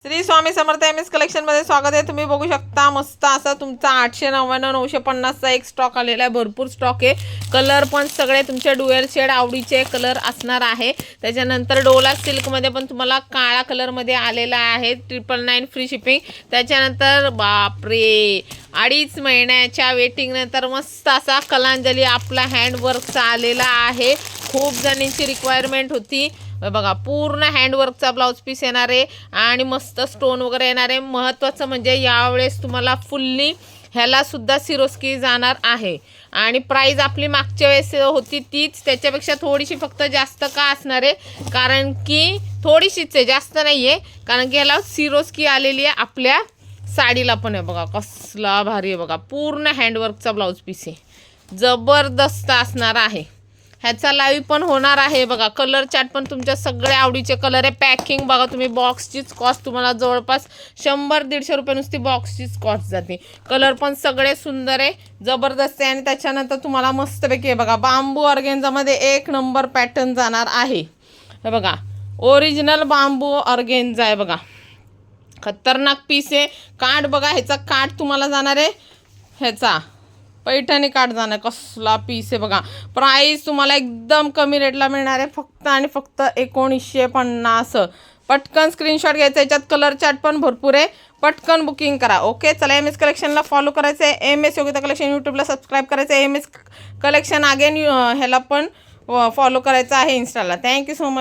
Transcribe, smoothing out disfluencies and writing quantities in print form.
Shri Swami Samarth MS collection मध्ये स्वागत आहे। तुम्ही बघू शकता मस्त असा तुमचा 899 950 चा एक स्टॉक आलेला आहे। भरपूर स्टॉक आहे। कलर पण सगळे तुमचे डुएल शेड आवडीचे कलर असणार आहे। त्याच्यानंतर डोला सिल्क मध्ये पण तुम्हाला काळा कलर मध्ये आलेला आहे। 999 फ्री शिपिंग। त्याच्यानंतर बापरे 2.5 महिन्याच्या वेटिंग नंतर मस्त असा कलांजली आपला हँडवर्कचा आलेला आहे। खूप जणांची रिक्वायरमेंट होती बघा। पूर्ण हँडवर्कचा ब्लाउज पीस येणार आहे आणि मस्त स्टोन वगैरे येणार आहे। महत्त्वाचं म्हणजे यावेळेस तुम्हाला फुल्ली ह्याला सुद्धा सिरोस्की जाणार आहे आणि प्राइस आपली मागच्या वेळेस होती तीच, त्याच्यापेक्षा थोडीशी फक्त जास्त का असणार आहे कारण की थोडीशीच आहे, जास्त नाही आहे, कारण की ह्याला सिरोस्की आलेली आहे। आपल्या साडीला पण आहे बघा, कसला भारी आहे बघा। पूर्ण हँडवर्कचा ब्लाउज पीस आहे, जबरदस्त असणार आहे। ह्याचा लाईव्ह पण होणार आहे बघा। कलर चार्ट पण तुमच्या सगळे आवडीचे कलर आहे। पॅकिंग बघा तुम्ही, बॉक्सचीच कॉस्ट तुम्हाला जवळपास 100-150 रुपये नुसती बॉक्सचीच कॉस्ट जाते। कलर पण सगळे सुंदर आहे, जबरदस्त आहे। आणि त्याच्यानंतर तुम्हाला मस्तपैकी आहे बघा बांबू ऑर्गेन्झामध्ये एक नंबर पॅटर्न जाणार आहे। हे बघा ओरिजिनल बांबू ऑर्गेन्झा आहे बघा, खतरनाक पीस आहे। काठ बघा, ह्याचा काठ तुम्हाला जाणार आहे ह्याचा पैठणी काठ जाणार, कसला पीस आहे बघा। प्राइस तुम्हाला एकदम कमी रेटला मिळणार आहे, फक्त आणि फक्त 1950। पटकन स्क्रीनशॉट घ्यायचा, याच्यात कलर चार्ट पण भरपूर आहे, पटकन बुकिंग करा। ओके चला, एम एस कलेक्शनला फॉलो करायचं आहे, एम एस योगिता कलेक्शन यूट्यूबला सबस्क्राईब करायचं आहे, एम एस कलेक्शन अगेन ह्याला पण फॉलो करायचं आहे इंस्टाला। Thank you so much.